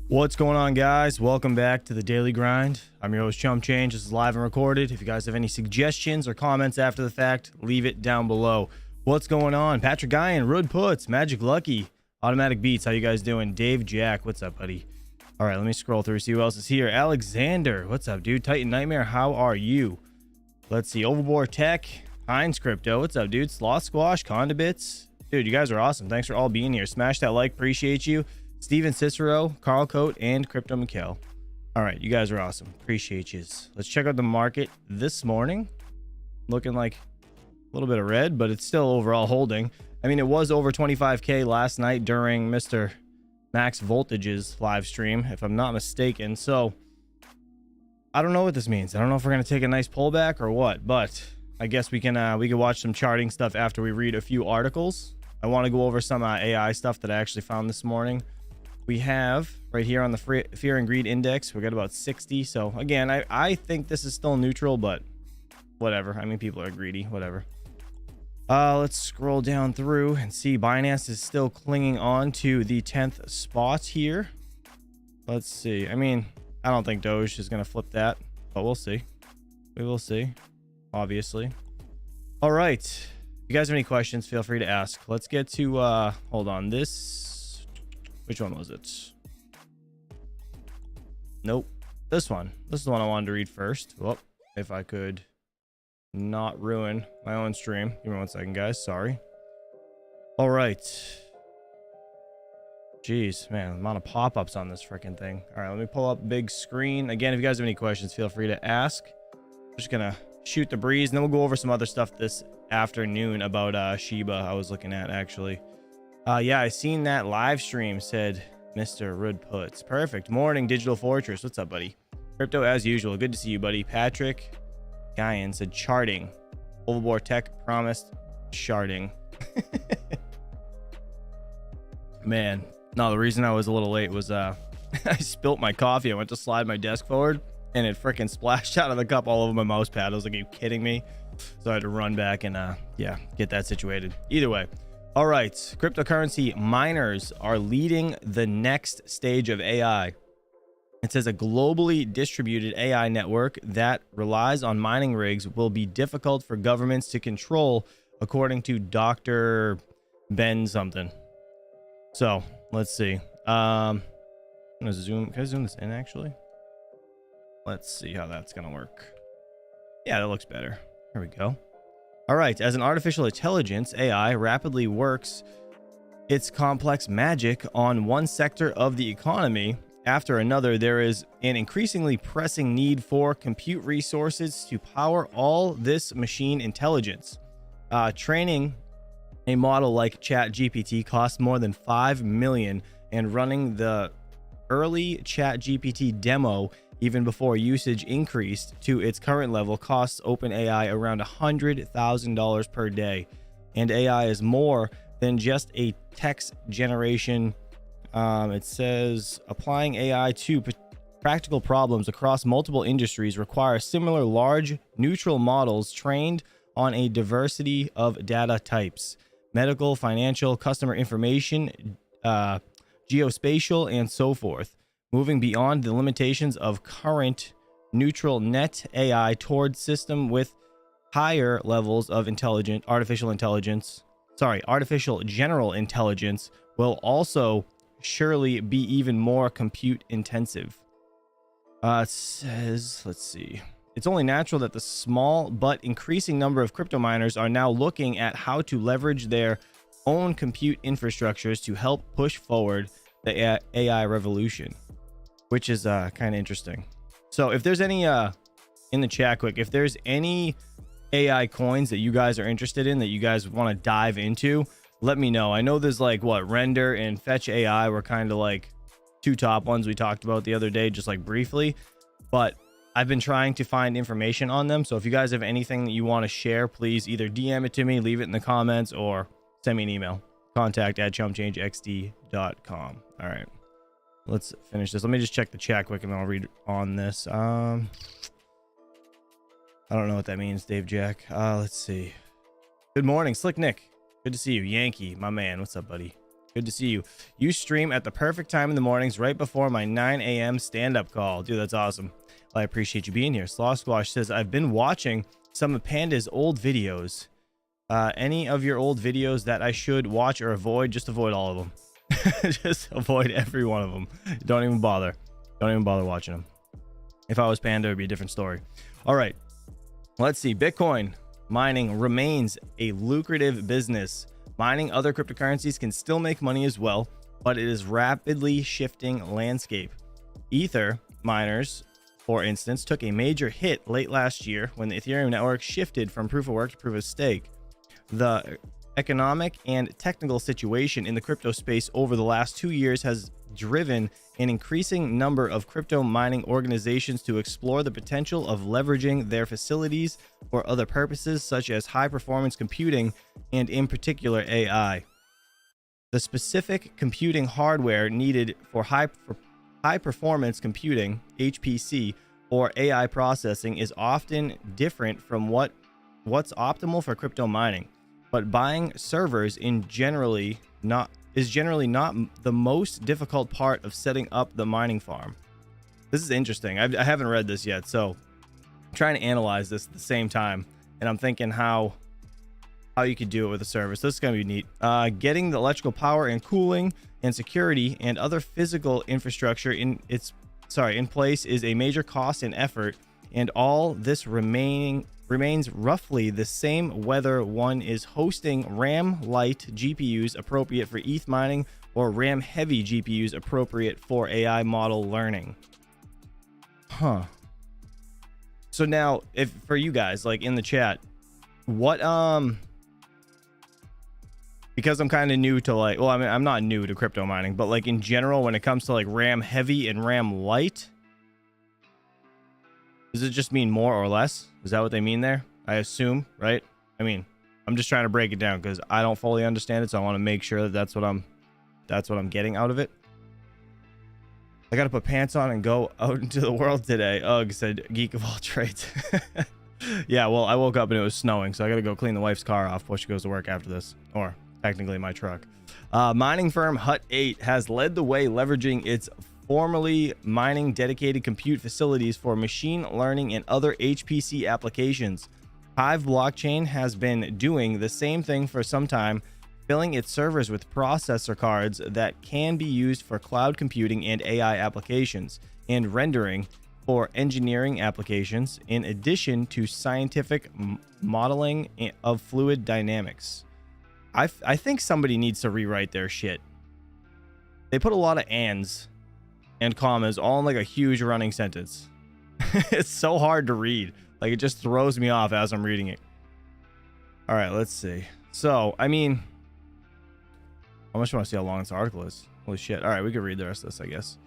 What's going on, guys? Welcome back to the Daily Grind. I'm your host, Chum Change. This is live and recorded. If you guys have any suggestions or comments after the fact, leave it down below. What's going on? Patrick Guyan, Rud Puts, Magic Lucky, Automatic Beats. How you guys doing? Dave Jack, what's up, buddy? All right, let me scroll through, see who else is here. Alexander, what's up, dude? Titan Nightmare, how are you? Let's see. Overboard Tech, Heinz Crypto, what's up, dude? Sloth Squash, Condibits. Dude, you guys are awesome. Thanks for all being here. Smash that like, appreciate you. Steven Cicero, Carl Coate, and Crypto Mikkel. All right, you guys are awesome. Appreciate you. Let's check out the market this morning. Looking like a little bit of red, but it's still overall holding. I mean, it was over 25K last night during Mr. Max Voltage's live stream, if I'm not mistaken. So I don't know what this means. I don't know if we're going to take a nice pullback or what, but I guess we can watch some charting stuff after we read a few articles. I want to go over some AI stuff that I actually found this morning. We have right here on the fear and greed index, we got about 60. So again, I think this is still neutral, but whatever. I mean, people are greedy, whatever. Let's scroll down through and see. Binance is still clinging on to the 10th spot here. Let's see. I mean, I don't think Doge is going to flip that, but we'll see. We will see, obviously. All right. If you guys have any questions, feel free to ask. Let's get to hold on. Which one was it? Nope. This one. This is the one I wanted to read first. Well, if I could not ruin my own stream. Give me 1 second, guys. Sorry. All right. Jeez, man, the amount of pop-ups on this freaking thing. All right, let me pull up big screen. Again, if you guys have any questions, feel free to ask. I'm just gonna shoot the breeze, and then we'll go over some other stuff this afternoon about Shiba I was looking at, actually. Yeah, I seen that live stream, said Mr. Rud Puts. Perfect. Morning, Digital Fortress. What's up, buddy? Crypto as usual. Good to see you, buddy. Patrick Guyan said charting. Overboard Tech promised sharding. Man, no, the reason I was a little late was I spilt my coffee. I went to slide my desk forward and it freaking splashed out of the cup all over my mouse pad. I was like, are you kidding me? So I had to run back and yeah, get that situated. Either way. All right, cryptocurrency miners are leading the next stage of AI. It says a globally distributed AI network that relies on mining rigs will be difficult for governments to control, according to Dr. Ben something. So let's see. I'm gonna zoom. Can I zoom this in actually? Let's see how that's gonna work. Yeah, that looks better. There we go. All right, as an artificial intelligence, AI rapidly works its complex magic on one sector of the economy, after another, there is an increasingly pressing need for compute resources to power all this machine intelligence. Training a model like ChatGPT costs more than $5 million, and running the early ChatGPT demo, even before usage increased to its current level, costs OpenAI around $100,000 per day. And AI is more than just a text generation. It says applying AI to practical problems across multiple industries requires similar large neutral models trained on a diversity of data types: medical, financial, customer information, geospatial, and so forth, moving beyond the limitations of current neutral net AI towards system with higher levels of artificial general intelligence will also surely be even more compute intensive. It says, let's see. It's only natural that the small but increasing number of crypto miners are now looking at how to leverage their own compute infrastructures to help push forward the AI revolution, which is kind of interesting. So if there's any in the chat quick, if there's any AI coins that you guys are interested in that you guys want to dive into, let me know. I know there's like Render and Fetch AI were kind of like two top ones we talked about the other day, just like briefly, but I've been trying to find information on them. So if you guys have anything that you want to share, please either DM it to me, leave it in the comments, or send me an email. contact@chumpchangexd.com. All right, let's finish this. Let me just check the chat quick and then I'll read on this. I don't know what that means, Dave Jack. Let's see. Good morning, Slick Nick. Good to see you. Yankee, my man. What's up, buddy? Good to see you. You stream at the perfect time in the mornings, right before my 9 a.m. stand-up call. Dude, that's awesome. I appreciate you being here. Slaw Squash says, I've been watching some of Panda's old videos. Any of your old videos that I should watch or avoid? Just avoid all of them. Just avoid every one of them. Don't even bother. Don't even bother watching them. If I was Panda, it would be a different story. All right. Let's see. Bitcoin mining remains a lucrative business. Mining other cryptocurrencies can still make money as well, but it is rapidly shifting landscape. Ether miners, for instance, took a major hit late last year when the Ethereum network shifted from proof of work to proof of stake. The economic and technical situation in the crypto space over the last 2 years has driven an increasing number of crypto mining organizations to explore the potential of leveraging their facilities for other purposes, such as high performance computing and in particular AI. The specific computing hardware needed for high performance computing, HPC, or AI processing is often different from what's optimal for crypto mining, but buying servers is generally not the most difficult part of setting up the mining farm. This is interesting. I haven't read this yet, so I'm trying to analyze this at the same time, and I'm thinking how you could do it with a server. So this is going to be neat. Getting the electrical power and cooling and security and other physical infrastructure in place is a major cost and effort, and all this remains roughly the same whether one is hosting RAM light GPUs appropriate for ETH mining or RAM heavy GPUs appropriate for AI model learning. So now, if for you guys like in the chat, what because I'm kind of new to I'm not new to crypto mining, but like in general, when it comes to like RAM heavy and RAM light, does it just mean more or less? Is that what they mean there? I assume, right? I mean, I'm just trying to break it down because I don't fully understand it, so I want to make sure that that's what I'm getting out of it. I gotta put pants on and go out into the world today. Ugh, said Geek of all trades. Yeah, well, I woke up and it was snowing, so I gotta go clean the wife's car off before she goes to work after this, or technically my truck. Mining firm Hut 8 has led the way, leveraging its formerly mining dedicated compute facilities for machine learning and other HPC applications. Hive blockchain has been doing the same thing for some time, filling its servers with processor cards that can be used for cloud computing and AI applications, and rendering for engineering applications, in addition to scientific modeling of fluid dynamics. I think somebody needs to rewrite their shit. They put a lot of ands and commas all in like a huge running sentence. It's so hard to read. Like, it just throws me off as I'm reading it. All right, let's see. So, I mean, how much do I want to see how long this article is? Holy shit. All right, we could read the rest of this, I guess.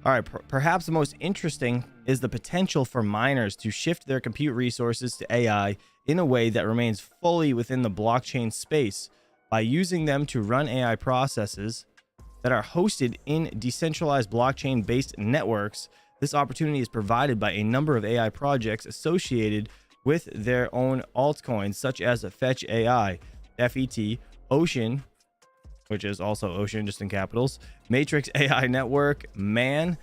All right, perhaps the most interesting is the potential for miners to shift their compute resources to AI in a way that remains fully within the blockchain space by using them to run AI processes that are hosted in decentralized blockchain-based networks. This opportunity is provided by a number of AI projects associated with their own altcoins, such as Fetch AI, FET, Ocean, which is also Ocean just in capitals, Matrix AI Network, Man,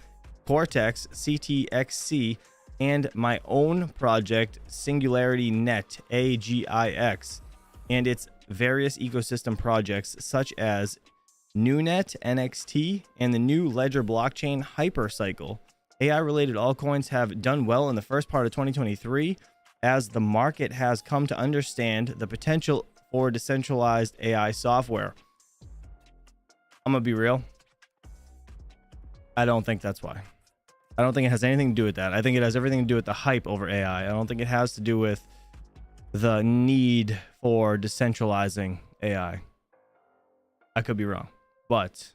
Cortex, CTXC, and my own project, Singularity Net, AGIX, and its various ecosystem projects such as NewNet, NXT, and the new Ledger blockchain Hypercycle. AI-related altcoins have done well in the first part of 2023 as the market has come to understand the potential for decentralized AI software. I'm gonna be real. I don't think that's why. I don't think it has anything to do with that. I think it has everything to do with the hype over AI. I don't think it has to do with the need for decentralizing AI. I could be wrong, but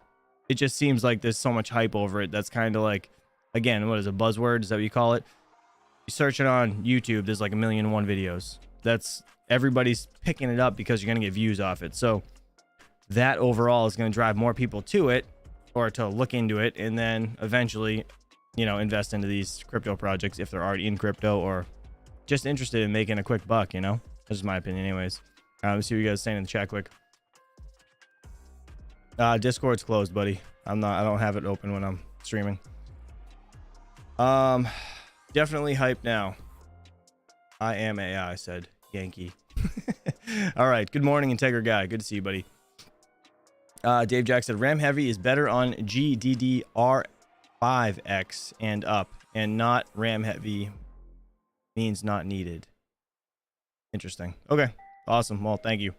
it just seems like there's so much hype over it. That's kind of like, again, what is a buzzword? Is that what you call it? You search it on YouTube, there's like 1,000,001 videos. That's everybody's picking it up because you're gonna get views off it. So that overall is going to drive more people to it or to look into it, and then eventually, you know, invest into these crypto projects if they're already in crypto or just interested in making a quick buck, you know? This is my opinion anyways. Let's see what you guys are saying in the chat quick. Discord's closed, buddy. I don't have it open when I'm streaming. Definitely hype now. I am AI, said Yankee. All right. Good morning, Integra guy. Good to see you, buddy. Dave Jack said RAM heavy is better on GDDR5X and up, and not RAM heavy means not needed. Interesting. Okay. Awesome. Well, thank you.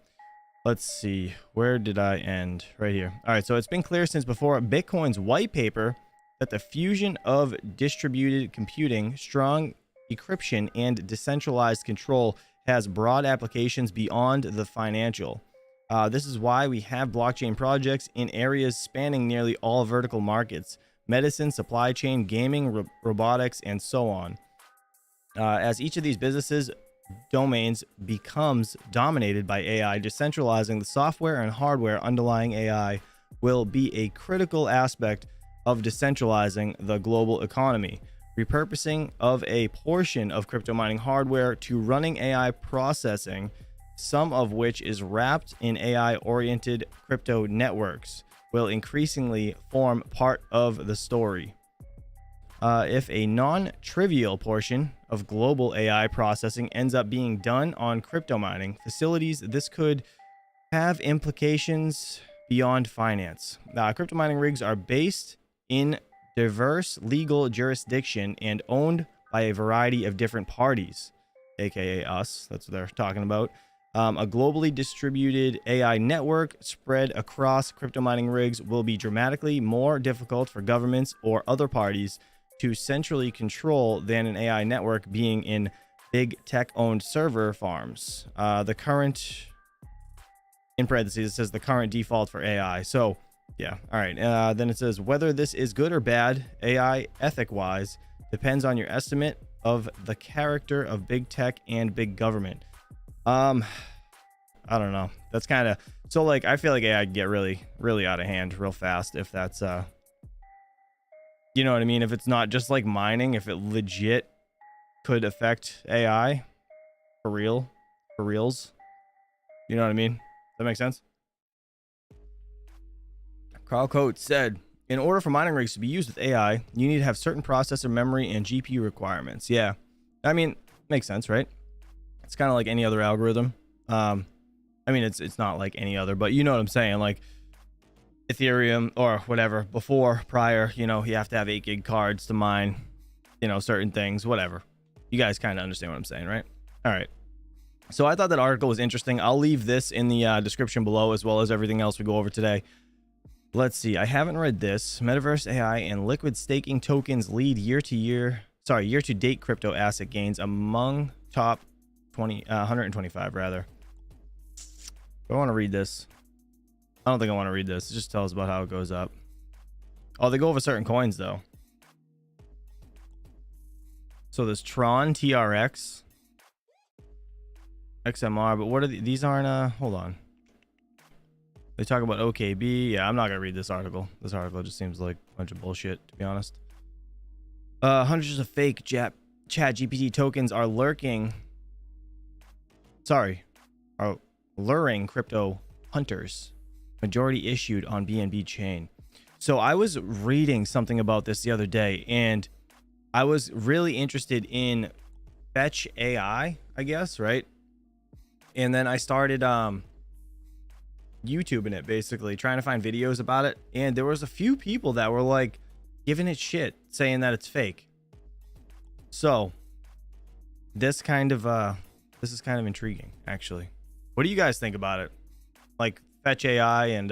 Let's see. Where did I end? Right here. All right. So it's been clear since before Bitcoin's white paper that the fusion of distributed computing, strong encryption, and decentralized control has broad applications beyond the financial. This is why we have blockchain projects in areas spanning nearly all vertical markets: medicine, supply chain, gaming, robotics, and so on. As each of these businesses domains becomes dominated by AI, decentralizing the software and hardware underlying AI will be a critical aspect of decentralizing the global economy. Repurposing of a portion of crypto mining hardware to running AI processing, some of which is wrapped in AI-oriented crypto networks, will increasingly form part of the story. If a non-trivial portion of global AI processing ends up being done on crypto mining facilities, this could have implications beyond finance. Crypto mining rigs are based in diverse legal jurisdiction and owned by a variety of different parties, aka us. That's what they're talking about. A globally distributed AI network spread across crypto mining rigs will be dramatically more difficult for governments or other parties to centrally control than an AI network being in big tech-owned server farms. The current, in parentheses, it says the current default for AI. So, yeah, all right. Then it says whether this is good or bad, AI ethic-wise, depends on your estimate of the character of big tech and big government. I don't know. That's kind of, so like, I feel like AI could get really, really out of hand real fast if that's, you know what I mean? If it's not just like mining, if it legit could affect AI for real, for reals. You know what I mean? Does that make sense? Carl Coates said, in order for mining rigs to be used with AI, you need to have certain processor memory and GPU requirements. Yeah. I mean, makes sense, right? It's kind of like any other algorithm. I mean, it's not like any other, but you know what I'm saying? Like Ethereum or whatever prior, you know, you have to have 8 gig cards to mine, you know, certain things, whatever. You guys kind of understand what I'm saying, right? All right. So I thought that article was interesting. I'll leave this in the description below, as well as everything else we go over today. Let's see. I haven't read this. Metaverse AI and liquid staking tokens lead year-to-date crypto asset gains among top 125 rather. I want to read this. I don't think I want to read this. It just tells about how it goes up. Oh, they go over certain coins though. So there's Tron, TRX, XMR, but what are these aren't hold on. They talk about OKB. Yeah, I'm not gonna read this article. This article just seems like a bunch of bullshit, to be honest. Hundreds of fake chat GPT tokens are luring crypto hunters. Majority issued on BNB chain. So I was reading something about this the other day, and I was really interested in Fetch AI, I guess, right? And then I started YouTubing it, basically trying to find videos about it, and there was a few people that were like giving it shit, saying that it's fake. So this is kind of intriguing, actually. What do you guys think about it? Like Fetch AI and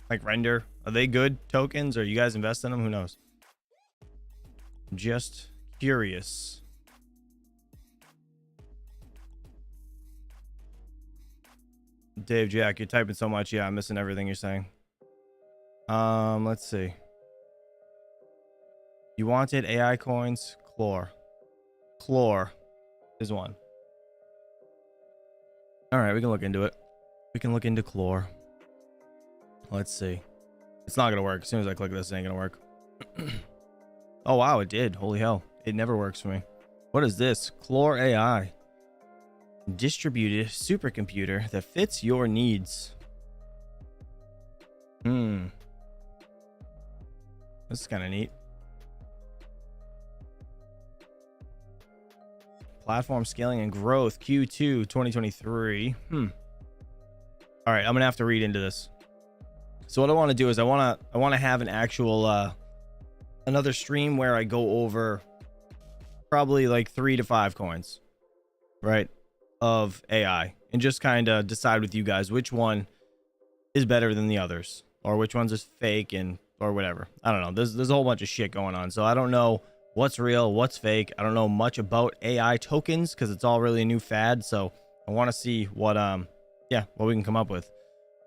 like Render, are they good tokens, or you guys invest in them? Who knows? Just curious. Dave Jack, you're typing so much. Yeah, I'm missing everything you're saying. Let's see. You wanted AI coins? Chlor is one. All right, we can look into it. We can look into Chlor. Let's see. It's not gonna work. As soon as I click this, it ain't gonna work. Oh wow, it did. Holy hell. It never works for me. What is this? Chlor AI. Distributed supercomputer that fits your needs. This is kind of neat. Platform scaling and growth Q2 2023. All right, I'm gonna have to read into this. So what I want to do is I want to have an actual another stream where I go over probably like 3 to 5 coins, right, of AI, and just kind of decide with you guys which one is better than the others, or which ones is fake, and or whatever. I don't know. There's a whole bunch of shit going on, so I don't know what's real, what's fake. I don't know much about AI tokens because it's all really a new fad. So I want to see what what we can come up with.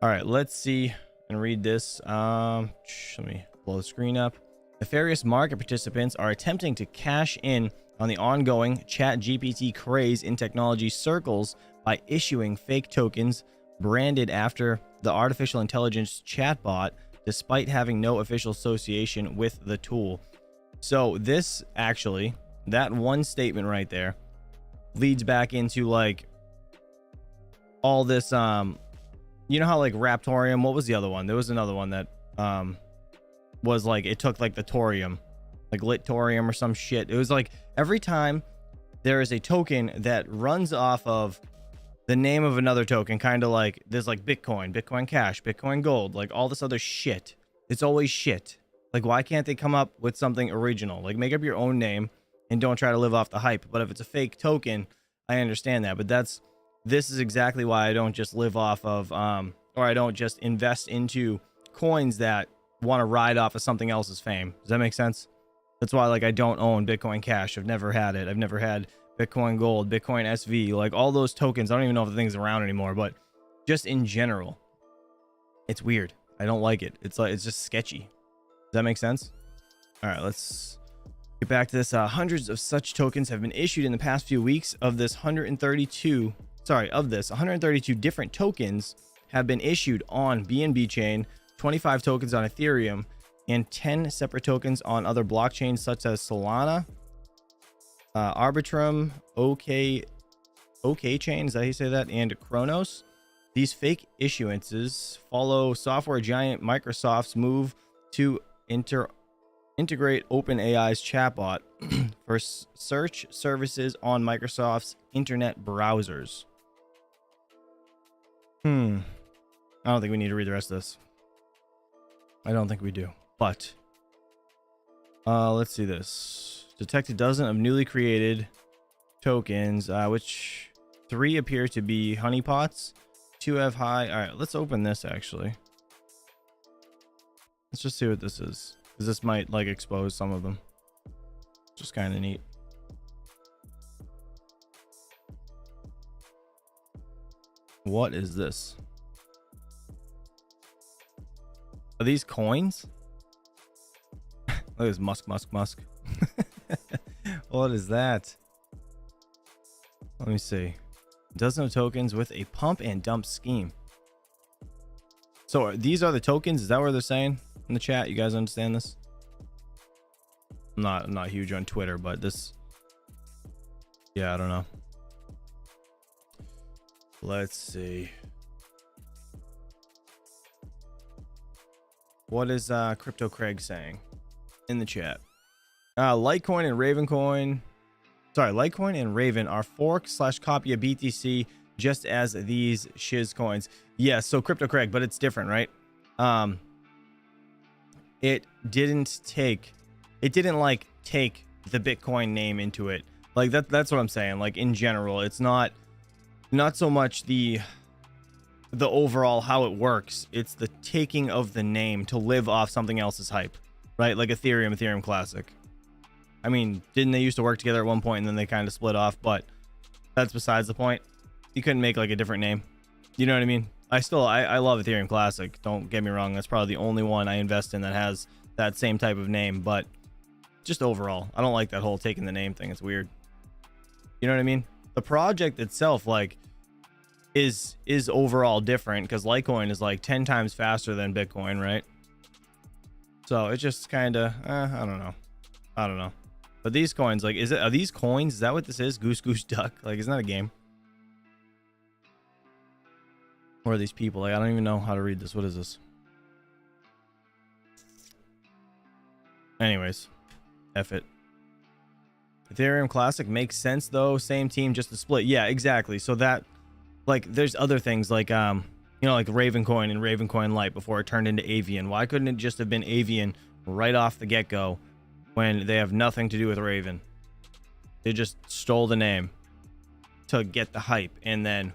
All right, let's see and read this. Let me blow the screen up. Nefarious market participants are attempting to cash in on the ongoing chat GPT craze in technology circles by issuing fake tokens branded after the artificial intelligence chatbot, despite having no official association with the tool. So this actually, that one statement right there leads back into like all this, you know how like Raptorium, what was the other one? There was another one that was like, it took like the Torium, like Litorium or some shit. It was like every time there is a token that runs off of the name of another token, kind of like there's like Bitcoin Cash, Bitcoin Gold, like all this other shit. It's always shit. Like, why can't they come up with something original? Like, make up your own name and don't try to live off the hype. But if it's a fake token, I understand that. But this is exactly why I don't just live off of, or I don't just invest into coins that want to ride off of something else's fame. Does that make sense? That's why, like, I don't own Bitcoin Cash. I've never had it. I've never had Bitcoin Gold, Bitcoin SV, like all those tokens. I don't even know if the thing's around anymore, but just in general, it's weird. I don't like it. It's like, it's just sketchy. Does that make sense? All right, let's get back to this. Hundreds of such tokens have been issued in the past few weeks. Of this 132 different tokens have been issued on BNB chain, 25 tokens on Ethereum, and 10 separate tokens on other blockchains such as Solana, Arbitrum, OK chain, is that how you say that, and Kronos. These fake issuances follow software giant Microsoft's move to integrate OpenAI's chatbot for search services on Microsoft's internet browsers. I don't think we need to read the rest of this. I don't think we do. But let's see this. Detected dozen of newly created tokens, which 3 appear to be honeypots. 2 have high. All right, let's open this actually. Let's just see what this is, because this might like expose some of them. Just kind of neat. What is this? Are these coins? Look at this Musk. What is that? Let me see. Dozen of tokens with a pump and dump scheme. So these are the tokens. Is that what they're saying in the chat? You guys understand this? I'm not huge on Twitter, but this, yeah, I don't know. Let's see. What is Crypto Craig saying in the chat? Litecoin and Ravencoin. Sorry, Litecoin and Raven are fork/copy of BTC, just as these shiz coins. Yes, so Crypto Craig, but it's different, right? It didn't like take the Bitcoin name into it. Like that's what I'm saying. Like in general, it's not so much the overall how it works. It's the taking of the name to live off something else's hype, right? Like Ethereum Classic. I mean, didn't they used to work together at one point and then they kind of split off? But that's besides the point. You couldn't make like a different name. You know what I mean? I love Ethereum Classic. Don't get me wrong. That's probably the only one I invest in that has that same type of name. But just overall, I don't like that whole taking the name thing. It's weird. You know what I mean? The project itself, like, is overall different because Litecoin is like 10 times faster than Bitcoin, right? So it's just kind of, I don't know. But these coins, like, are these coins? Is that what this is? Goose Duck? Like, isn't that a game? Or are these people? Like, I don't even know how to read this. What is this? Anyways, F it. Ethereum Classic makes sense though. Same team, just a split. Yeah, exactly. So that, like, there's other things like, you know, like Ravencoin and Ravencoin Lite before it turned into Avian. Why couldn't it just have been Avian right off the get-go when they have nothing to do with Raven? They just stole the name to get the hype and then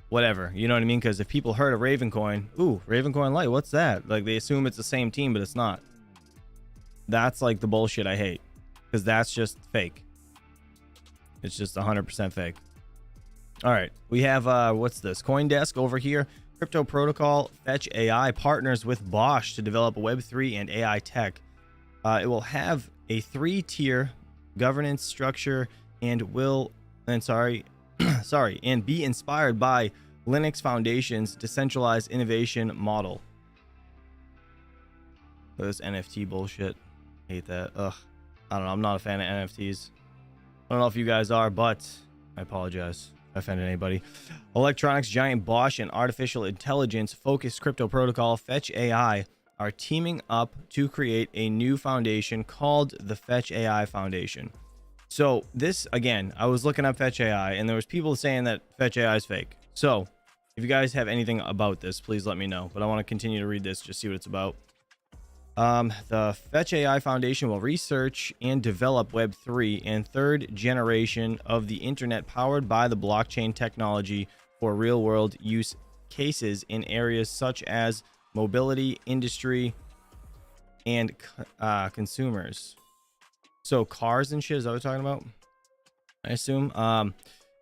whatever, you know what I mean? Because if people heard of Ravencoin, ooh, Ravencoin Lite, what's that? Like, they assume it's the same team, but it's not. That's like the bullshit I hate, because that's just fake. It's just 100% fake. All right, we have what's this? CoinDesk over here. Crypto protocol Fetch AI partners with Bosch to develop Web3 and AI tech. It will have a 3-tier governance structure and and be inspired by Linux Foundation's decentralized innovation model. This NFT bullshit. Hate that. Ugh. I don't know. I'm not a fan of NFTs. I don't know if you guys are, but I apologize if I offended anybody. Electronics giant Bosch and artificial intelligence focused crypto protocol Fetch AI are teaming up to create a new foundation called the Fetch AI Foundation. So this, again, I was looking up Fetch AI and there was people saying that Fetch AI is fake. So if you guys have anything about this, please let me know. But I want to continue to read this, just see what it's about. The Fetch AI Foundation will research and develop Web3 and third generation of the internet powered by the blockchain technology for real world use cases in areas such as mobility, industry, and consumers. So cars and shit, is that what we're talking about? I assume.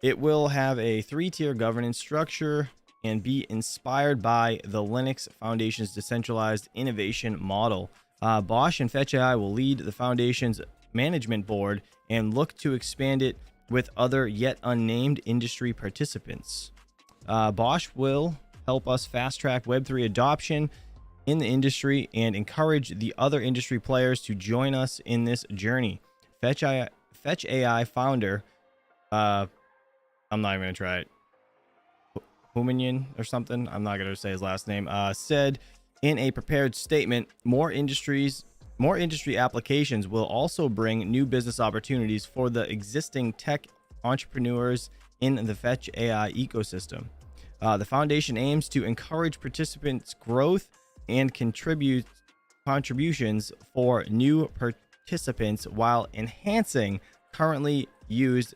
It will have a 3-tier governance structure and be inspired by the Linux Foundation's decentralized innovation model. Bosch and Fetch AI will lead the foundation's management board and look to expand it with other yet unnamed industry participants. Bosch will help us fast-track Web3 adoption in the industry and encourage the other industry players to join us in this journey. Fetch AI founder, I'm not even going to try it, Humanian or something, I'm not going to say his last name, said in a prepared statement, more industry applications will also bring new business opportunities for the existing tech entrepreneurs in the Fetch AI ecosystem. The foundation aims to encourage participants' growth and contributions for new participants while enhancing currently used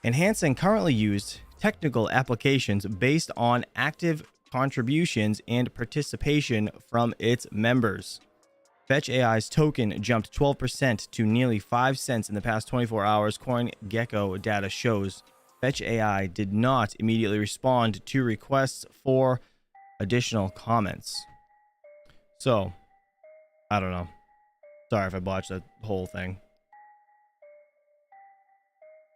enhancing currently used technical applications based on active contributions and participation from its members. Fetch AI's token jumped 12% to nearly 5 cents in the past 24 hours, CoinGecko data shows. Fetch AI did not immediately respond to requests for additional comments. So, I don't know. Sorry if I botched that whole thing.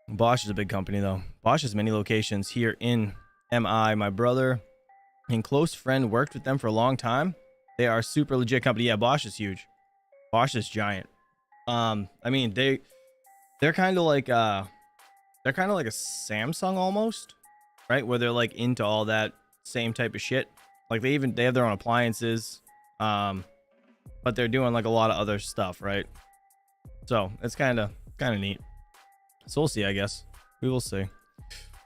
Bosch is a big company, though. Bosch has many locations here in MI. My brother and close friend worked with them for a long time. They are a super legit company. Yeah, Bosch is huge. Bosch is giant. I mean, they're kind of like a Samsung almost, right? Where they're like into all that same type of shit. Like they have their own appliances, but they're doing like a lot of other stuff, right? So it's kind of neat. So we'll see, I guess. We will see.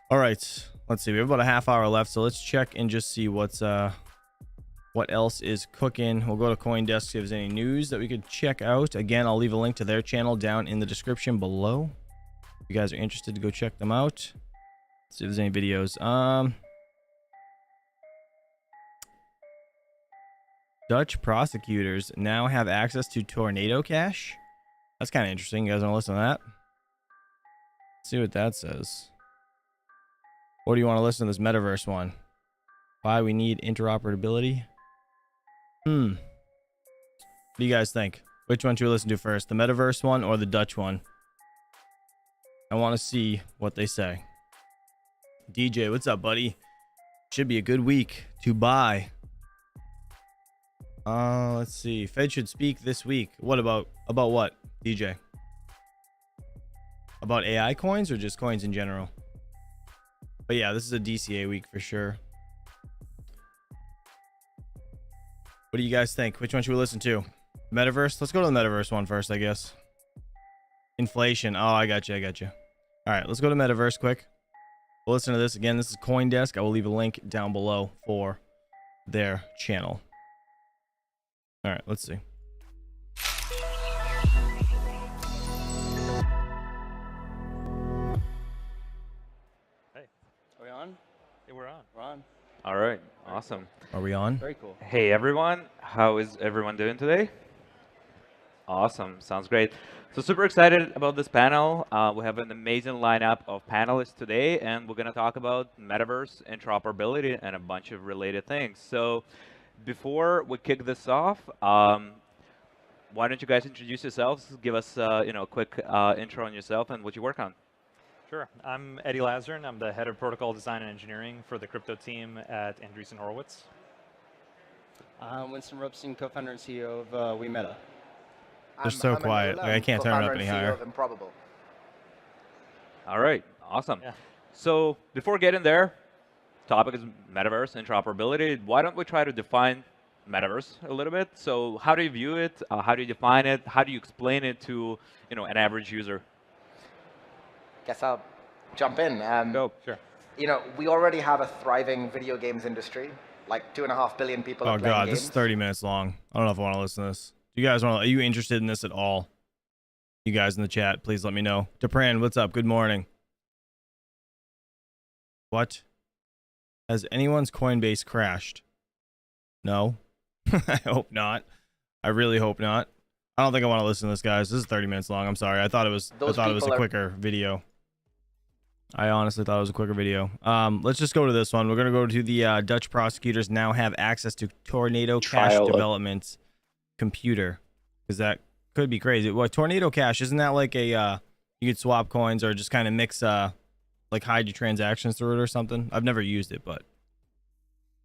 All right, let's see. We have about a half hour left, so let's check and just see what else is cooking. We'll go to CoinDesk, see if there's any news that we could check out. Again, I'll leave a link to their channel down in the description below. If you guys are interested to go check them out. Let's see if there's any videos. Dutch prosecutors now have access to Tornado Cash. That's kind of interesting. You guys want to listen to that? Let's see what that says. Or do you want to listen to this metaverse one? Why we need interoperability? What do you guys think? Which one should we listen to first? The metaverse one or the Dutch one? I want to see what they say. DJ, what's up, buddy? Should be a good week to buy. Let's see. Fed should speak this week. What about what, DJ? About AI coins or just coins in general? But yeah, this is a DCA week for sure. What do you guys think? Which one should we listen to? Metaverse? Let's go to the metaverse one first, I guess. Inflation. Oh, I got you. All right, let's go to metaverse quick. We'll listen to this again. This is CoinDesk. I will leave a link down below for their channel. All right, let's see. Hey, are we on? Hey, we're on. We're on. All right, awesome. Are we on? Very cool. Hey, everyone. How is everyone doing today? Awesome, sounds great. So super excited about this panel. We have an amazing lineup of panelists today, and we're going to talk about metaverse, interoperability, and a bunch of related things. So before we kick this off, why don't you guys introduce yourselves? Give us a quick intro on yourself and what you work on. Sure. I'm Eddie Lazarin. I'm the head of protocol design and engineering for the crypto team at Andreessen Horowitz. I'm Winston Robson, co-founder and CEO of WeMeta. They're so quiet. Like, I can't turn it up any higher. Improbable. All right, awesome. Yeah. So before getting there, topic is metaverse, interoperability. Why don't we try to define metaverse a little bit? So how do you view it? How do you define it? How do you explain it to an average user? Guess I'll jump in. Go. Sure. We already have a thriving video games industry. Like 2.5 billion people are Oh playing god, games. this is 30 minutes long. I don't know if I want to listen to this. Do you guys are you interested in this at all? You guys in the chat, please let me know. Depran, what's up? Good morning. What? Has anyone's Coinbase crashed? No. I hope not. I really hope not. I don't think I want to listen to this, guys. This is 30 minutes long. I'm sorry. I thought it was a quicker video. I honestly thought it was a quicker video. Let's just go to this one. We're going to go to the Dutch prosecutors now have access to Tornado Cash development computer, because that could be crazy. What, Tornado Cash, isn't that like a you could swap coins or just kind of mix like hide your transactions through it or something? I've never used it, but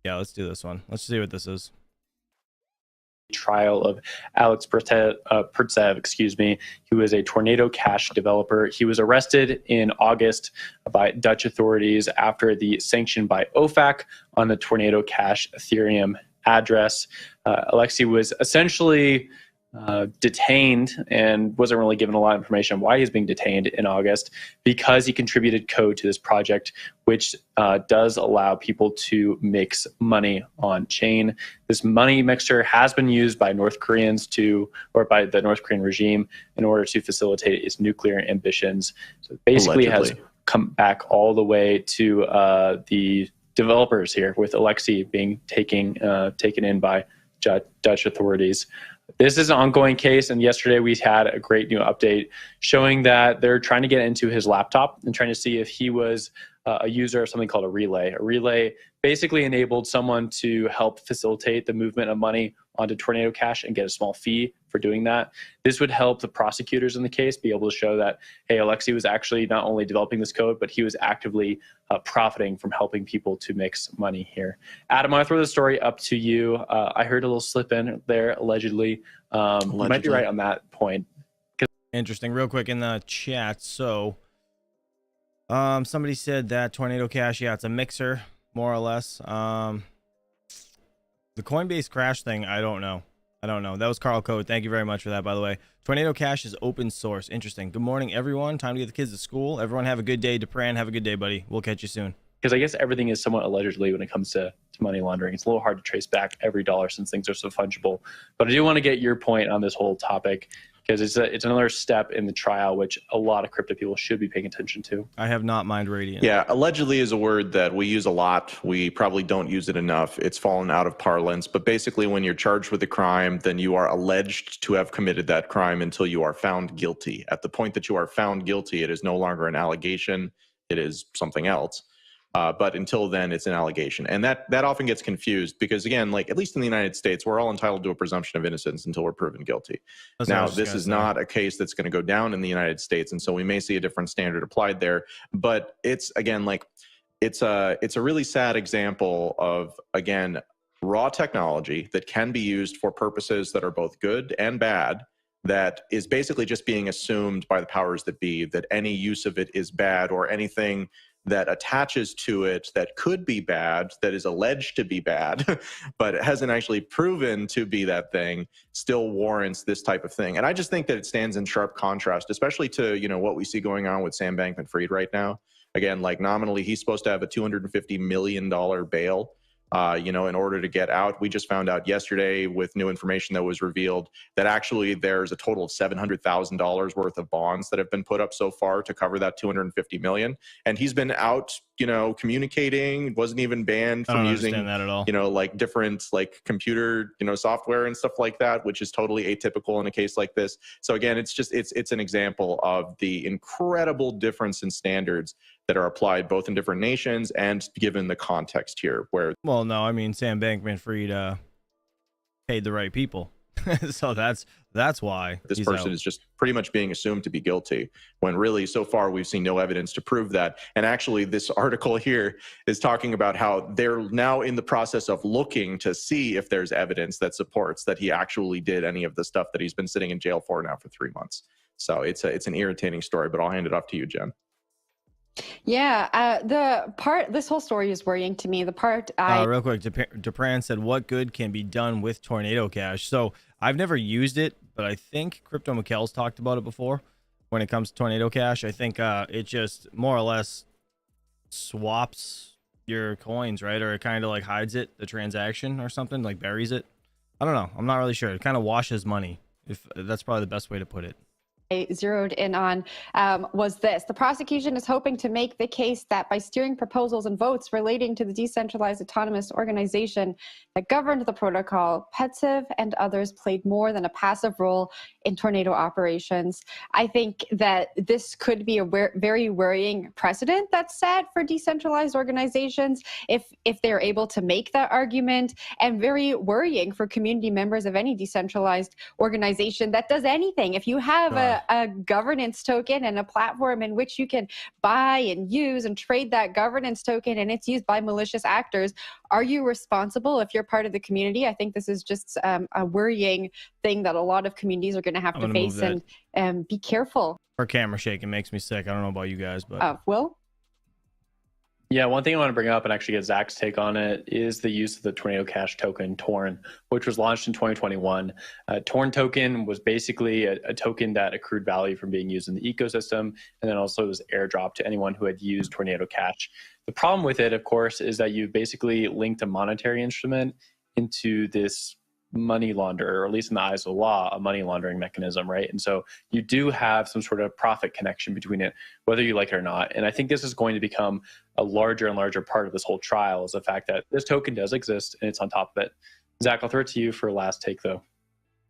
yeah, let's do this one. Let's see what this is. Trial of Alex Pertsev, He was a Tornado Cash developer. He was arrested in August by Dutch authorities after the sanction by OFAC on the Tornado Cash Ethereum address. Alexei was essentially detained and wasn't really given a lot of information on why he's being detained in August, because he contributed code to this project, which does allow people to mix money on chain. This money mixer has been used by North Koreans or by the North Korean regime in order to facilitate its nuclear ambitions. So it basically has come back all the way to the developers here, with Alexei being taken in by Dutch authorities. This is an ongoing case, and yesterday we had a great new update showing that they're trying to get into his laptop and trying to see if he was a user of something called a relay. A relay basically enabled someone to help facilitate the movement of money onto Tornado Cash and get a small fee for doing that. This would help the prosecutors in the case be able to show that, hey, Alexei was actually not only developing this code, but he was actively profiting from helping people to make some money here. Adam, I want to throw the story up to you. I heard a little slip in there, allegedly. You might be right on that point. Interesting. Real quick in the chat. So somebody said that Tornado Cash, yeah, it's a mixer, more or less. The Coinbase crash thing, I don't know. That was Carl Code. Thank you very much for that, by the way. Tornado Cash is open source. Interesting. Good morning, everyone. Time to get the kids to school. Everyone have a good day. Dupran, have a good day, buddy. We'll catch you soon. Because I guess everything is somewhat allegedly when it comes to money laundering. It's a little hard to trace back every dollar since things are so fungible. But I do want to get your point on this whole topic, because it's another step in the trial, which a lot of crypto people should be paying attention to. I have not mined Radiant. Yeah, allegedly is a word that we use a lot. We probably don't use it enough. It's fallen out of parlance. But basically, when you're charged with a crime, then you are alleged to have committed that crime until you are found guilty. At the point that you are found guilty, it is no longer an allegation. It is something else. But until then, it's an allegation. And that often gets confused because, again, like at least in the United States, we're all entitled to a presumption of innocence until we're proven guilty. Now, this is not a case that's going to go down in the United States. And so we may see a different standard applied there. But it's, again, like it's a really sad example of, again, raw technology that can be used for purposes that are both good and bad, that is basically just being assumed by the powers that be that any use of it is bad, or anything that attaches to it that could be bad, that is alleged to be bad, but it hasn't actually proven to be that thing, still warrants this type of thing. And I just think that it stands in sharp contrast, especially to, you know, what we see going on with Sam Bankman-Fried right now. Again, like nominally, he's supposed to have a $250 million bail, you know, in order to get out. We just found out yesterday with new information that was revealed that actually there's a total of $700,000 worth of bonds that have been put up so far to cover that $250 million. And he's been out, you know, communicating, wasn't even banned from using that at all. You know, like different like computer, you know, software and stuff like that, which is totally atypical in a case like this. So again, it's just, it's an example of the incredible difference in standards that are applied both in different nations and given the context here where. Well, no, I mean, Sam Bankman-Fried paid the right people. So that's why this person is just pretty much being assumed to be guilty, when really so far we've seen no evidence to prove that. And actually this article here is talking about how they're now in the process of looking to see if there's evidence that supports that he actually did any of the stuff that he's been sitting in jail for now for 3 months. So it's an irritating story, but I'll hand it off to you, Jen. Yeah, this whole story is worrying to me. The part real quick, Dupran said, what good can be done with Tornado Cash? So I've never used it, but I think Crypto Mikkel's talked about it before. When it comes to Tornado Cash, I think it just more or less swaps your coins, right? Or it kind of like hides it, the transaction or something, like buries it. I don't know. I'm not really sure. It kind of washes money. If that's probably the best way to put it. I zeroed in on was this. The prosecution is hoping to make the case that by steering proposals and votes relating to the decentralized autonomous organization that governed the protocol, Petsev and others played more than a passive role in tornado operations. I think that this could be a very worrying precedent that's set for decentralized organizations if they're able to make that argument, and very worrying for community members of any decentralized organization that does anything. If you have a governance token and a platform in which you can buy and use and trade that governance token, and it's used by malicious actors, are you responsible if you're part of the community? I think this is just a worrying thing that a lot of communities are going to have to face, and be careful. Her camera shaking makes me sick. I don't know about you guys, but Will? Yeah, one thing I want to bring up and actually get Zach's take on it is the use of the Tornado Cash token, Torn, which was launched in 2021. Torn token was basically a token that accrued value from being used in the ecosystem, and then also was airdropped to anyone who had used Tornado Cash. The problem with it, of course, is that you basically linked a monetary instrument into this money launderer, or at least in the eyes of the law, a money laundering mechanism, right? And so you do have some sort of profit connection between it, whether you like it or not. And I think this is going to become a larger and larger part of this whole trial, is the fact that this token does exist and it's on top of it. Zach, I'll throw it to you for a last take, though.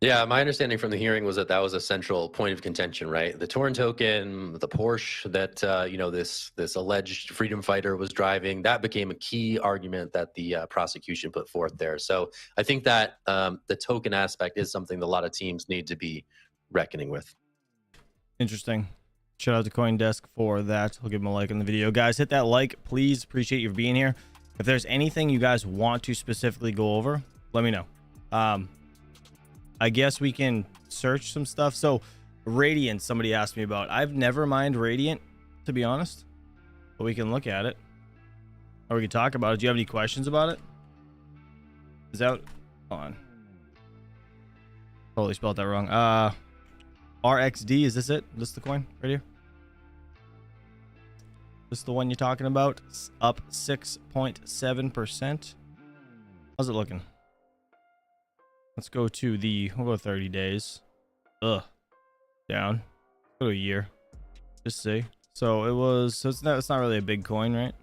Yeah, my understanding from the hearing was that was a central point of contention, right? The Torn token, the Porsche that this alleged freedom fighter was driving, that became a key argument that the prosecution put forth there. So I think that the token aspect is something that a lot of teams need to be reckoning with. Interesting. Shout out to CoinDesk for that. I'll give them a like on the video. Guys, hit that like, please. Appreciate you being here. If there's anything you guys want to specifically go over, let me know. I guess we can search some stuff. So Radiant, somebody asked me about. I've never mined Radiant, to be honest, but we can look at it, or we can talk about it. Do you have any questions about it? Is that on? Totally spelled that wrong. RXD, is this it? Is this the coin right here? This is the one you're talking about? Up 6.7%. How's it looking? Let's go to we'll go 30 days. Down. Go to a year. Just see. So it's not really a big coin, right?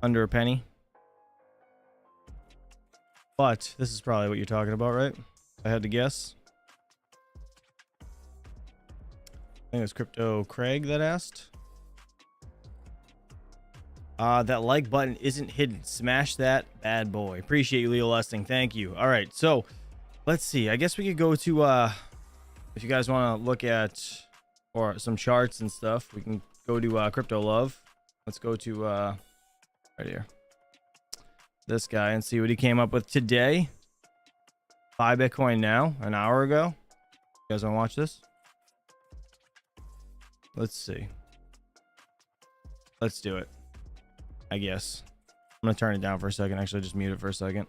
Under a penny. But this is probably what you're talking about, right? If I had to guess. I think it was Crypto Craig that asked. That like button isn't hidden. Smash that bad boy. Appreciate you, Leo Lusting. Thank you. All right, so let's see. I guess we could go to if you guys want to look at or some charts and stuff, we can go to Crypto Love. Let's go to right here, this guy, and see what he came up with today. Buy Bitcoin now, an hour ago. You guys want to watch this? Let's see. Let's do it, I guess. I'm gonna turn it down for a second. Actually, just mute it for a second.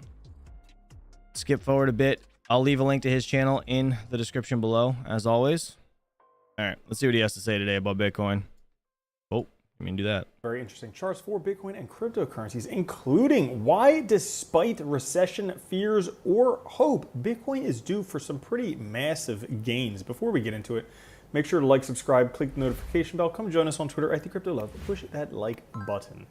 Skip forward a bit. I'll leave a link to his channel in the description below, as always. All right, let's see what he has to say today about Bitcoin. Oh, I mean, do that. Very interesting charts for Bitcoin and cryptocurrencies, including why, despite recession fears or hope, Bitcoin is due for some pretty massive gains. Before we get into it, make sure to like, subscribe, click the notification bell. Come join us on Twitter at @TheCryptoLove. Push that like button.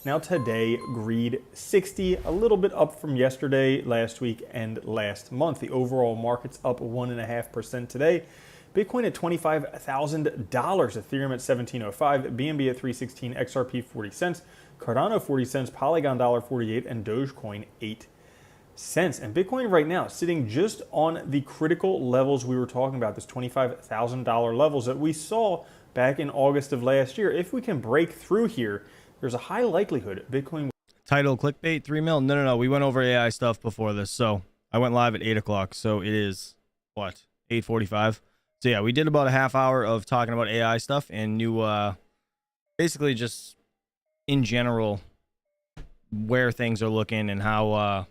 Now today, greed 60, a little bit up from yesterday, last week, and last month. The overall market's up 1.5% today. Bitcoin at $25,000, Ethereum at $17.05, BNB at $3.16, XRP 40 cents, Cardano 40 cents, Polygon $1.48, and Dogecoin 8 cents. And Bitcoin right now sitting just on the critical levels we were talking about, this $25,000 levels that we saw back in August of last year. If we can break through here, there's a high likelihood Bitcoin. Title clickbait 3 mil. No. We went over AI stuff before this, so I went live at 8 o'clock. So it is what, 8:45. So yeah, we did about a half hour of talking about AI stuff and new, basically just in general where things are looking and how I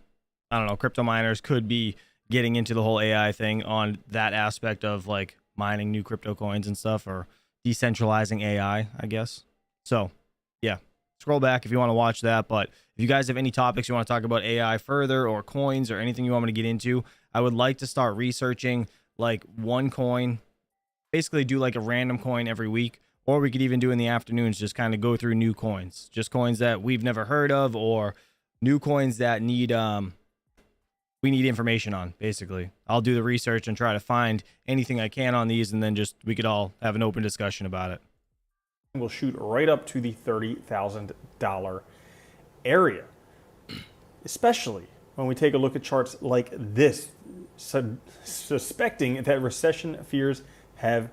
don't know, crypto miners could be getting into the whole AI thing on that aspect of like mining new crypto coins and stuff, or decentralizing AI, I guess. So yeah, scroll back if you want to watch that. But if you guys have any topics you want to talk about AI further, or coins, or anything you want me to get into, I would like to start researching like one coin, basically do like a random coin every week, or we could even do in the afternoons, just kind of go through new coins, just coins that we've never heard of, or new coins that need we need information on. Basically, I'll do the research and try to find anything I can on these, and then just we could all have an open discussion about it. We'll shoot right up to the $30,000 area, especially when we take a look at charts like this, suspecting that recession fears have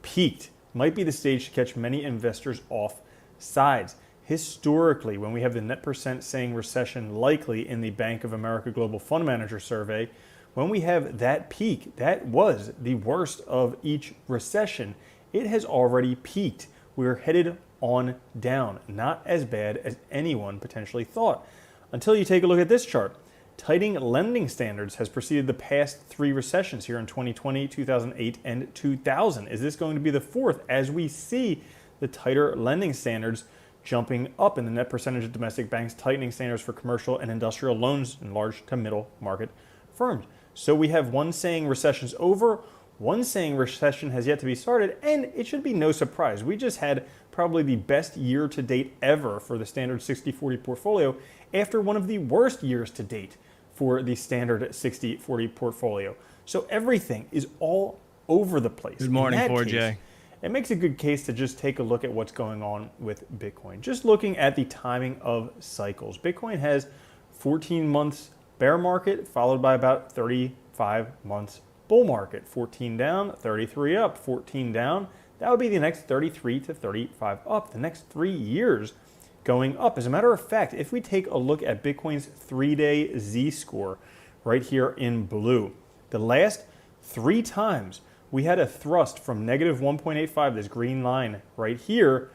peaked. Might be the stage to catch many investors off sides. Historically, when we have the net percent saying recession likely in the Bank of America Global Fund Manager survey, when we have that peak, that was the worst of each recession. It has already peaked. We're headed on down. Not as bad as anyone potentially thought. Until you take a look at this chart. Tightening lending standards has preceded the past 3 recessions here in 2020, 2008, and 2000. Is this going to be the 4th as we see the tighter lending standards jumping up in the net percentage of domestic banks tightening standards for commercial and industrial loans in large to middle market confirmed. So we have one saying recession's over, one saying recession has yet to be started, and it should be no surprise. We just had probably the best year to date ever for the standard 60/40 portfolio after one of the worst years to date for the standard 60/40 portfolio. So everything is all over the place. Good morning, In that 4J. case, it makes a good case to just take a look at what's going on with Bitcoin. Just looking at the timing of cycles. Bitcoin has 14 months bear market followed by about 35 months bull market. 14 down, 33 up, 14 down. That would be the next 33 to 35 up, the next 3 years going up. As a matter of fact, if we take a look at Bitcoin's 3-day Z-score right here in blue, the last 3 times we had a thrust from negative 1.85, this green line right here,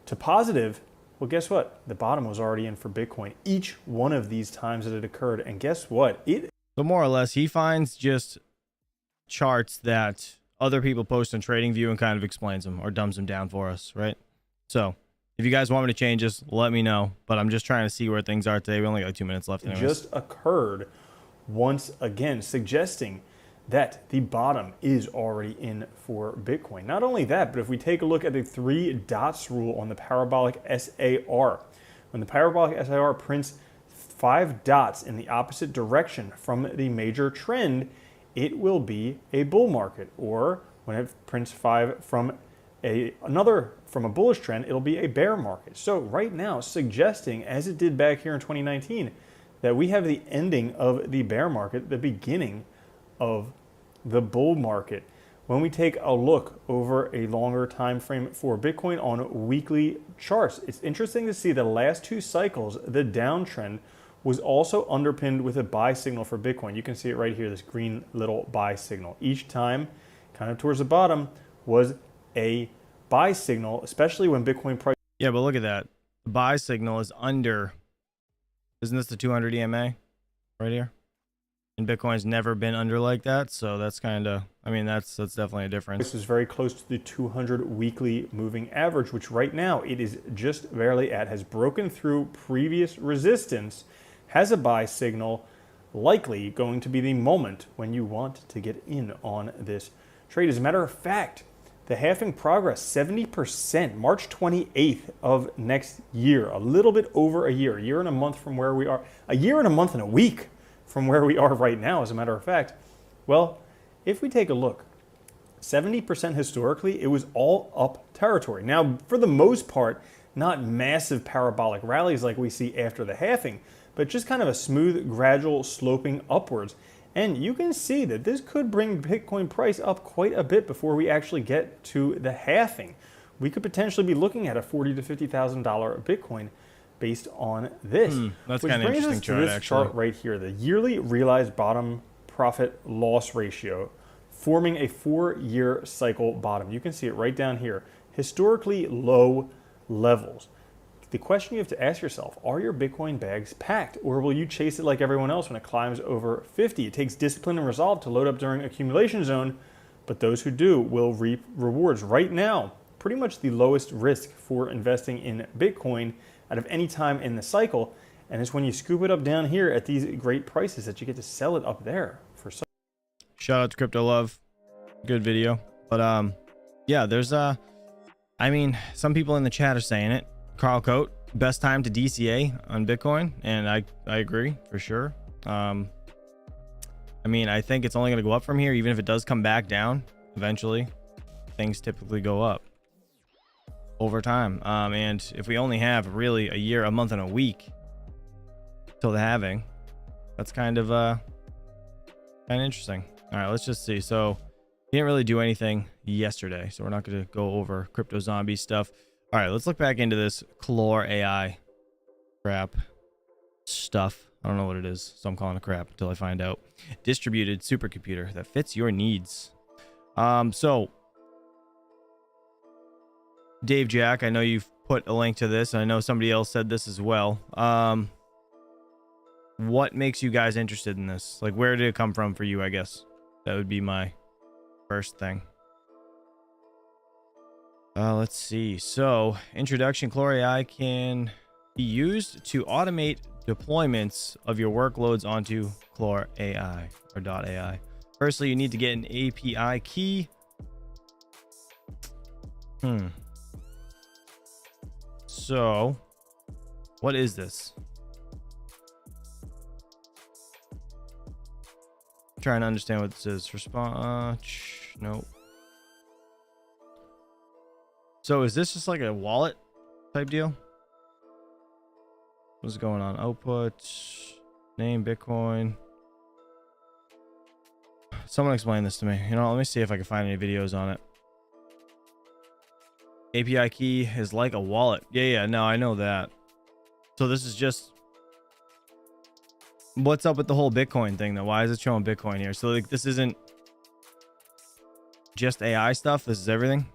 to positive. Well, guess what? The bottom was already in for Bitcoin each one of these times that it occurred. And guess what? So more or less, he finds just charts that other people post on TradingView and kind of explains them or dumbs them down for us, right? So if you guys want me to change this, let me know. But I'm just trying to see where things are today. We only got 2 minutes left. Anyways. Just occurred once again, suggesting that the bottom is already in for Bitcoin. Not only that, but if we take a look at the 3 dots rule on the parabolic SAR, when the parabolic SAR prints 5 dots in the opposite direction from the major trend, it will be a bull market. Or when it prints 5 from a bullish trend, it'll be a bear market. So right now, suggesting, as it did back here in 2019, that we have the ending of the bear market, the beginning of the bull market. When we take a look over a longer time frame for Bitcoin on weekly charts, it's interesting to see the last 2 cycles, the downtrend was also underpinned with a buy signal for Bitcoin. You can see it right here, this green little buy signal. Each time, kind of towards the bottom, was a buy signal, especially when Bitcoin price. Yeah, but look at that. The buy signal is under. Isn't this the 200 EMA right here? And Bitcoin's never been under like that, so that's kind of, I mean, that's definitely a difference. This is very close to the 200 weekly moving average, which right now it is just barely at, has broken through previous resistance, has a buy signal, likely going to be the moment when you want to get in on this trade. As a matter of fact, the halving progress, 70%, March 28th of next year, a little bit over a year and a month from where we are, a year and a month and a week from where we are right now, as a matter of fact. Well, if we take a look, 70% historically, it was all up territory. Now, for the most part, not massive parabolic rallies like we see after the halving, but just kind of a smooth, gradual sloping upwards. And you can see that this could bring Bitcoin price up quite a bit before we actually get to the halving. We could potentially be looking at a $40,000 to $50,000 Bitcoin based on this. That's which kind of brings interesting us to chart, this actually. chart right here, the yearly realized bottom profit loss ratio, forming a 4-year cycle bottom. You can see it right down here. Historically low levels. The question you have to ask yourself, are your Bitcoin bags packed, or will you chase it like everyone else when it climbs over 50? It takes discipline and resolve to load up during accumulation zone, but those who do will reap rewards. Right now, pretty much the lowest risk for investing in Bitcoin out of any time in the cycle, and it's when you scoop it up down here at these great prices that you get to sell it up there for some. Shout out to Crypto Love. Good video. But yeah, there's I mean, some people in the chat are saying it. Carl Coate, best time to DCA on Bitcoin, and I agree for sure. I mean, I think it's only going to go up from here, even if it does come back down eventually. Things typically go up over time. And if we only have really a year, a month, and a week till the halving, that's kind of interesting. All right, let's just see. So he didn't really do anything yesterday, so we're not going to go over crypto zombie stuff. All right, let's look back into this Clore AI crap stuff. I don't know what it is, so I'm calling it crap until I find out. Distributed supercomputer that fits your needs. So Dave Jack, I know you've put a link to this, and I know somebody else said this as well. What makes you guys interested in this? Like, where did it come from for you, I guess? That would be my first thing. Let's see. So, introduction, Clore AI can be used to automate deployments of your workloads onto Chlor AI or .ai. Firstly, you need to get an API key. So, what is this? I'm trying to understand what this is. Response. Nope. So, is this just like a wallet type deal? What's going on? Output. Name Bitcoin. Someone explain this to me. You know, let me see if I can find any videos on it. API key is like a wallet. Yeah, no, I know that. So this is just... What's up with the whole Bitcoin thing, though? Why is it showing Bitcoin here? So, like, this isn't just AI stuff. This is everything.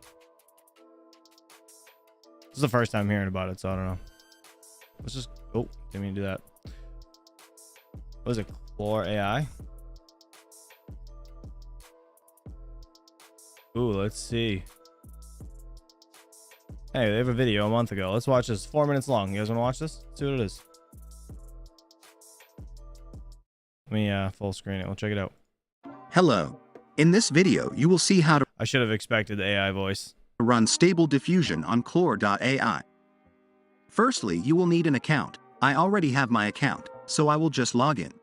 This is the first time hearing about it, so I don't know. Let's just... Oh, didn't mean to do that. What is it? Chlor AI? Ooh, let's see. Hey, they have a video a month ago. Let's watch this. 4 minutes long. You guys want to watch this? Let's see what it is. Let me full screen it. We'll check it out. Hello. In this video, you will see how to I should have expected the AI voice. run Stable Diffusion on Chlor.ai. Firstly, you will need an account. I already have my account, so I will just log in.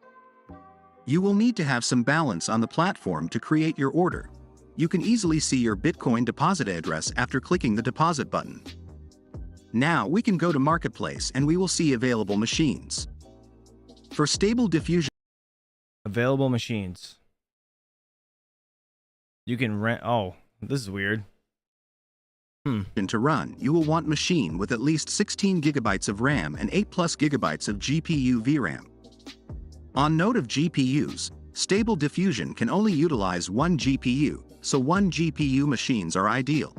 You will need to have some balance on the platform to create your order. You can easily see your Bitcoin deposit address after clicking the deposit button. Now we can go to Marketplace and we will see available machines. For Stable Diffusion, Available machines. You can rent... Oh, this is weird. to run, you will want machine with at least 16 gigabytes of RAM and 8 plus gigabytes of GPU VRAM. On note of GPUs, Stable Diffusion can only utilize one GPU, so one GPU machines are ideal.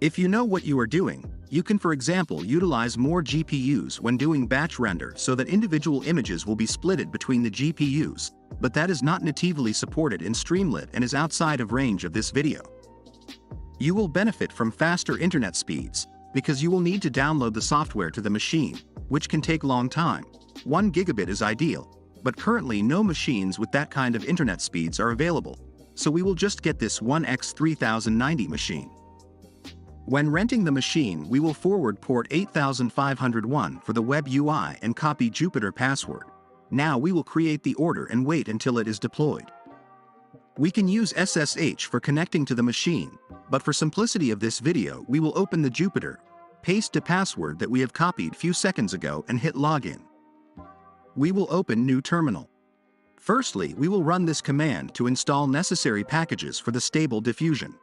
If you know what you are doing, you can for example utilize more GPUs when doing batch render so that individual images will be splitted between the GPUs, but that is not natively supported in Streamlit and is outside of range of this video. You will benefit from faster internet speeds, because you will need to download the software to the machine, which can take long time. 1 gigabit is ideal, but currently no machines with that kind of internet speeds are available, so we will just get this 1X3090 machine. When renting the machine, we will forward port 8501 for the web UI and copy Jupyter password. Now we will create the order and wait until it is deployed. We can use SSH for connecting to the machine, but for simplicity of this video, we will open the Jupyter, paste the password that we have copied few seconds ago and hit login. We will open new terminal. Firstly, we will run this command to install necessary packages for the Stable Diffusion.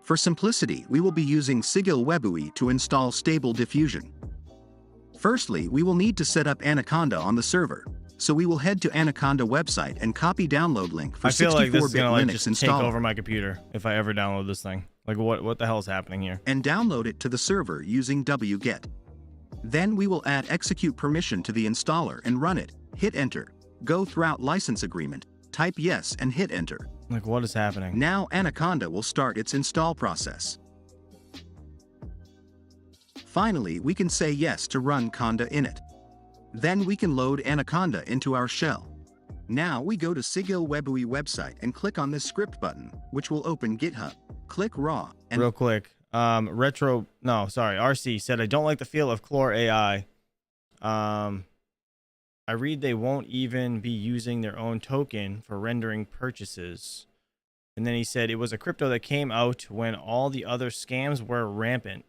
For simplicity, we will be using Sigil WebUI to install Stable Diffusion. Firstly, we will need to set up Anaconda on the server, so we will head to Anaconda website and copy download link for 64-bit I feel like this is gonna like Linux just take installer. over my computer if I ever download this thing. Like what the hell is happening here? And download it to the server using wget. Then we will add execute permission to the installer and run it. Hit enter. Go throughout license agreement, type yes and hit enter. Like what is happening? Now Anaconda will start its install process. Finally, we can say yes to run Conda init. Then we can load Anaconda into our shell. Now we go to Sigil WebUI website and click on this script button, which will open GitHub. Click raw and Real quick. RC said I don't like the feel of Chlor AI. I read they won't even be using their own token for rendering purchases. And then he said it was a crypto that came out when all the other scams were rampant.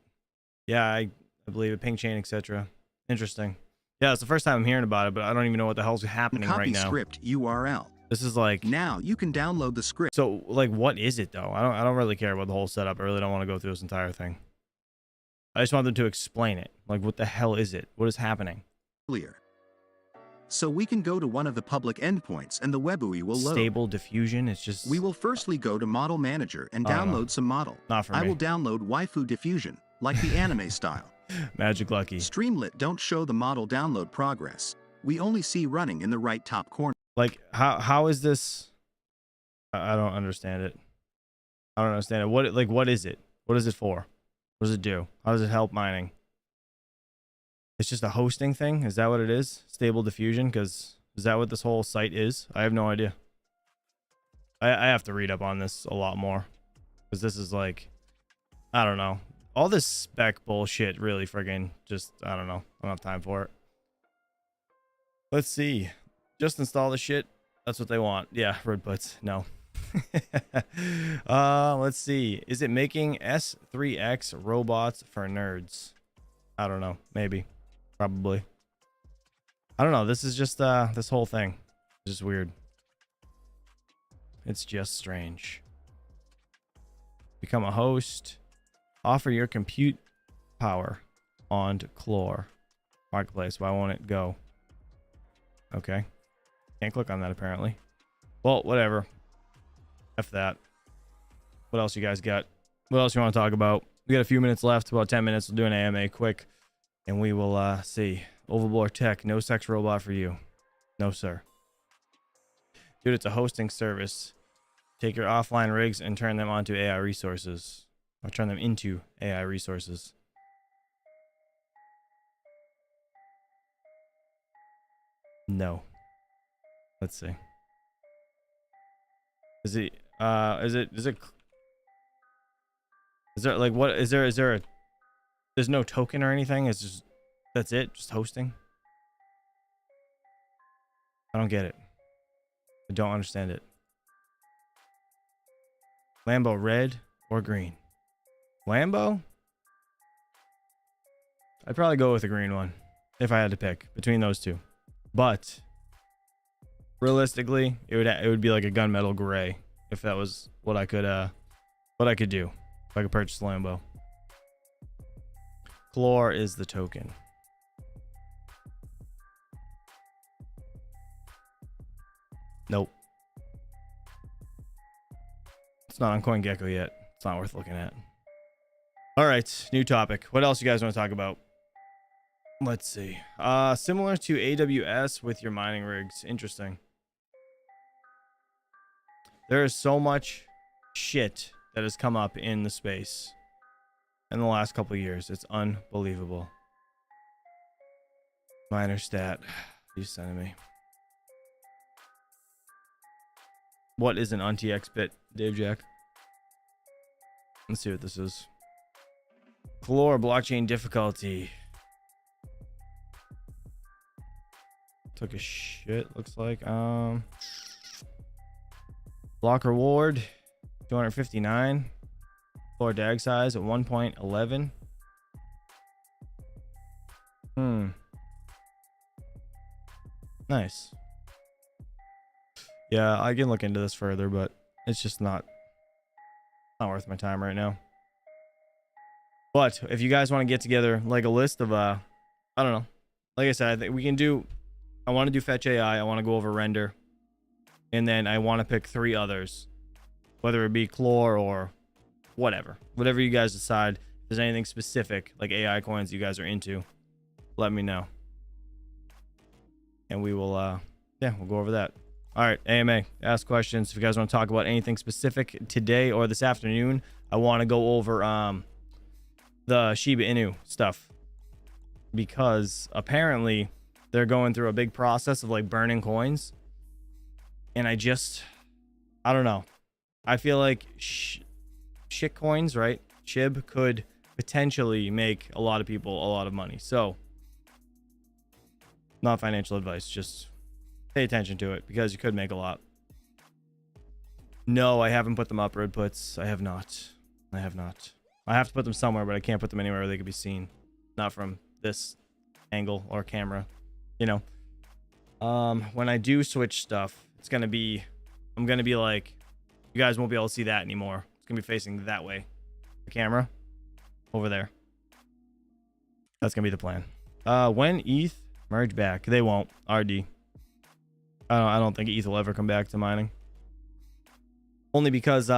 Yeah, I believe it, Ping Chain, etc. Interesting. Yeah, it's the first time I'm hearing about it, but I don't even know what the hell's happening copy right now. script URL. This is like... Now you can download the script. So, like, what is it, though? I don't really care about the whole setup. I really don't want to go through this entire thing. I just want them to explain it. Like, what the hell is it? What is happening? Clear. So we can go to one of the public endpoints and the WebUI will load. Stable Diffusion, it's just... We will firstly go to Model Manager and download some model. Not for me. I will download Waifu Diffusion, like the anime style. Magic Lucky. Streamlit don't show the model download progress. We only see running in the right top corner. Like, how is this? I don't understand it. I don't understand it. What is it? What is it for? What does it do? How does it help mining? It's just a hosting thing. Is that what it is? Stable diffusion? Because is that what this whole site is? I have no idea. I have to read up on this a lot more. Because this is like, I don't know. All this spec bullshit really friggin' just, I don't know. I don't have time for it. Let's see. Just install the shit. That's what they want. Yeah, road puts. No. Let's see. Is it making S3X robots for nerds? I don't know. Maybe. Probably. I don't know. This is just this whole thing. It's just weird. It's just strange. Become a host. Offer your compute power on Clore Marketplace. Why won't it go? Okay. Can't click on that apparently. Well, whatever. F that. What else you guys got? What else you want to talk about? We got a few minutes left, about 10 minutes. We'll do an AMA quick. And we will see. Overlord Tech, no sex robot for you. No, sir. Dude, it's a hosting service. Take your offline rigs and turn them onto AI resources. Or turn them into AI resources. No. Let's see. Is there like what is there a there's no token or anything? It's just that's it, just hosting. I don't get it. I don't understand it. Lambo red or green? Lambo? I'd probably go with the green one if I had to pick between those two. But realistically, it would be like a gunmetal gray if that was what I could do if I could purchase Lambo. Clore is the token. Nope. It's not on CoinGecko yet. It's not worth looking at. All right, new topic. What else you guys want to talk about? Let's see. Similar to AWS with your mining rigs. Interesting. There is so much shit that has come up in the space in the last couple of years. It's unbelievable. Miner stat. You sending me. What is an UNTX bit, Dave Jack? Let's see what this is. Clore blockchain difficulty. Took a shit, looks like. Block reward 259. Floor DAG size at 1.11. Nice. Yeah, I can look into this further, but it's just not worth my time right now. But if you guys want to get together like a list of I don't know. Like I said, I think we can do I want to do fetch AI, I want to go over render. And then I want to pick 3 others. Whether it be Clore or whatever. Whatever you guys decide. If there's anything specific like AI coins you guys are into, let me know. And we will yeah, we'll go over that. All right, AMA, ask questions. If you guys want to talk about anything specific today or this afternoon, I want to go over the Shiba Inu stuff. Because apparently they're going through a big process of like burning coins. And I don't know. I feel like shit coins, right? SHIB could potentially make a lot of people a lot of money. So, not financial advice, just pay attention to it because you could make a lot. No, I haven't put them up, red puts. I have not. I have to put them somewhere, but I can't put them anywhere where they could be seen. Not from this angle or camera, you know. When I do switch stuff, I'm gonna be like, you guys won't be able to see that anymore. It's gonna be facing that way. The camera over there. That's gonna be the plan. When ETH merge back, they won't. RD. I don't think ETH will ever come back to mining. Only because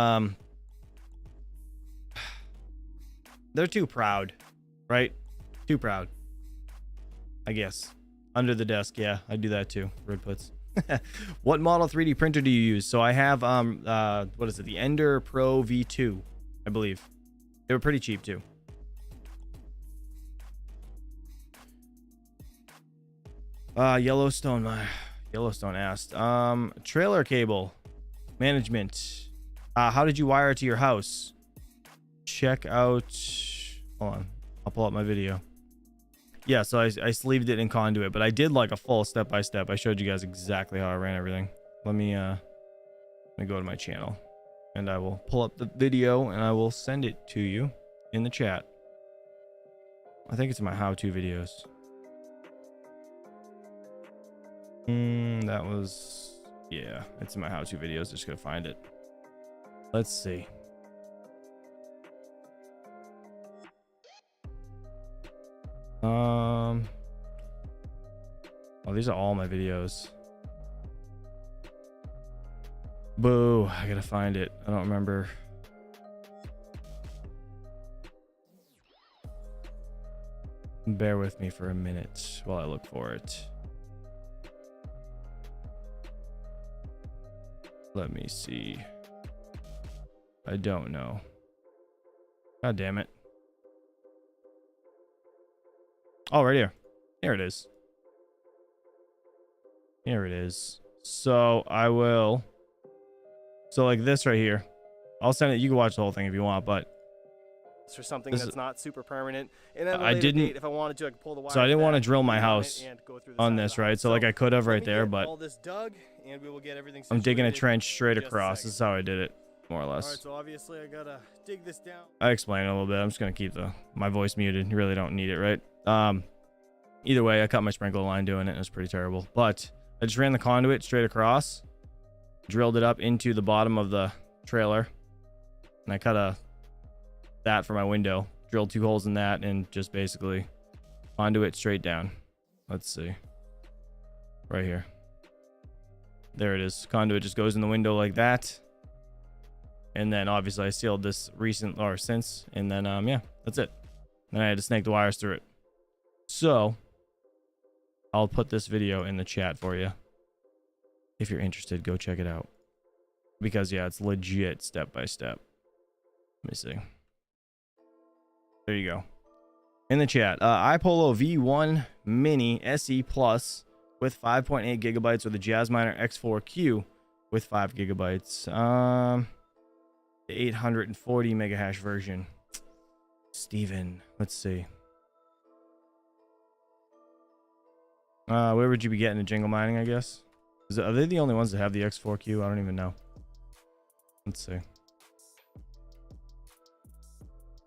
they're too proud, right? Too proud. I guess. Under the desk, yeah, I do that too. Red puts. What model 3D printer do you use? So I have what is it? The Ender Pro V2, I believe. They were pretty cheap too. Yellowstone asked. Trailer cable management. How did you wire it to your house? Check out. Hold on. I'll pull up my video. Yeah, so I sleeved it in Conduit, but I did like a full step-by-step. I showed you guys exactly how I ran everything. Let me go to my channel, and I will pull up the video, and I will send it to you in the chat. I think it's in my how-to videos. That was... Yeah, it's in my how-to videos. Just gonna find it. Let's see. Oh, these are all my videos. Boo, I gotta find it. I don't remember. Bear with me for a minute while I look for it. Let me see. I don't know. God damn it. Oh, right here. Here it is. Here it is. So I will. So like this right here. I'll send it. You can watch the whole thing if you want, but for something that's not super permanent. And then I didn't. Date, if I wanted to, I could pull the wire. So I didn't want to drill my on house on this, right? So like I could have right there, but all this dug, and we will get everything I'm digging a trench straight across. This is how I did it, more or less. All right, so obviously I gotta dig this down. I explained it a little bit. I'm just gonna keep my voice muted. You really don't need it, right? Either way, I cut my sprinkler line doing it. It was pretty terrible, but I just ran the conduit straight across, drilled it up into the bottom of the trailer, and I cut that for my window. Drilled 2 holes in that and just basically conduit straight down. Let's see. Right here. There it is. Conduit just goes in the window like that. And then obviously I sealed this since. And then, yeah, that's it. Then I had to snake the wires through it. So I'll put this video in the chat for you. If you're interested, go check it out. Because, yeah, it's legit step by step. Let me see. There you go. In the chat, iPolo V1 Mini SE Plus with 5.8 gigabytes, or the Jazzminer X4Q with 5 gigabytes. The 840 megahash version. Steven, let's see. Where would you be getting a jingle mining, I guess? Are they the only ones that have the X4Q? I don't even know. Let's see.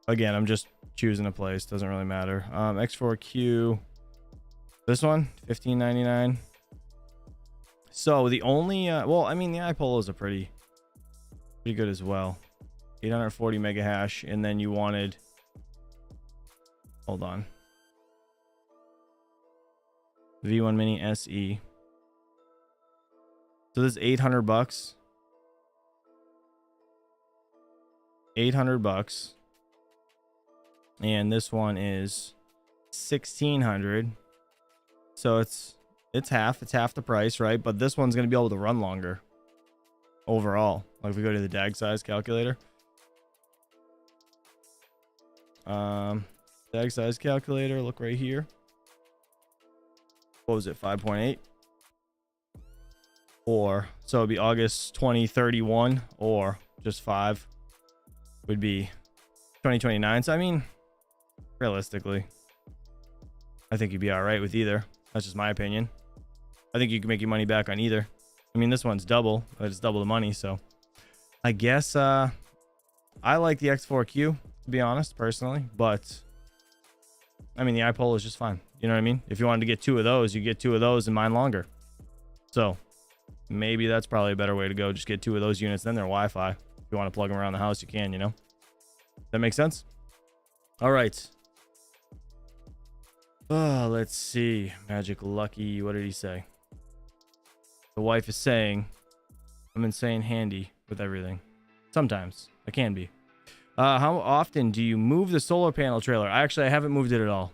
Again, I'm just choosing a place. Doesn't really matter. X4Q. This one, $15.99. So the only, well, I mean, the iPolos are pretty good as well. 840 mega hash, and then you wanted. Hold on. V1 Mini SE. So this is $800. $800. And this one is 1,600. So it's half the price, right? But this one's gonna be able to run longer overall. Like if we go to the DAG size calculator. DAG size calculator, look right here. What was it, 5.8? Or so it'd be August 2031, or just 5 would be 2029. So I mean, realistically, I think you'd be all right with either. That's just my opinion. I think you can make your money back on either. I mean, this one's double, but it's double the money. So I guess I like the X4Q, to be honest, personally. But I mean, the iPolo is just fine. You know what I mean? If you wanted to get 2 of those, you get 2 of those and mine longer. So maybe that's probably a better way to go. Just get 2 of those units. Then they're Wi-Fi. If you want to plug them around the house, you can, you know? That makes sense? All right. Oh, let's see. Magic Lucky. What did he say? The wife is saying, I'm insane handy with everything. Sometimes. I can be. How often do you move the solar panel trailer? I haven't moved it at all.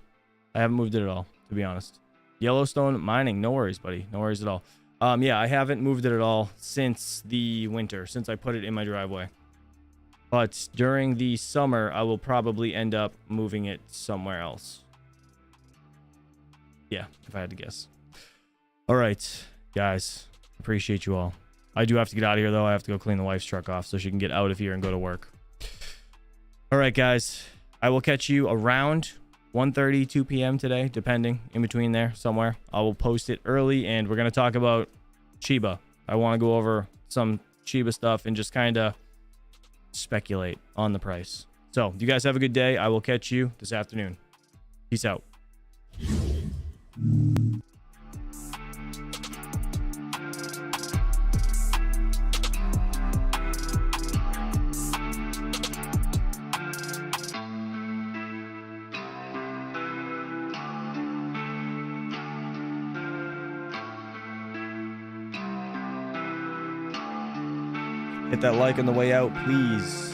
I haven't moved it at all, to be honest. Yellowstone mining. No worries, buddy. No worries at all. Yeah, I haven't moved it at all since the winter, since I put it in my driveway. But during the summer, I will probably end up moving it somewhere else. Yeah, if I had to guess. All right, guys. Appreciate you all. I do have to get out of here, though. I have to go clean the wife's truck off so she can get out of here and go to work. All right, guys. I will catch you around 1:30, 2 p.m. today, depending, in between there somewhere. I will post it early, and we're going to talk about Chiba. I want to go over some Chiba stuff and just kind of speculate on the price. So, you guys have a good day. I will catch you this afternoon. Peace out. Hit that like on the way out, please.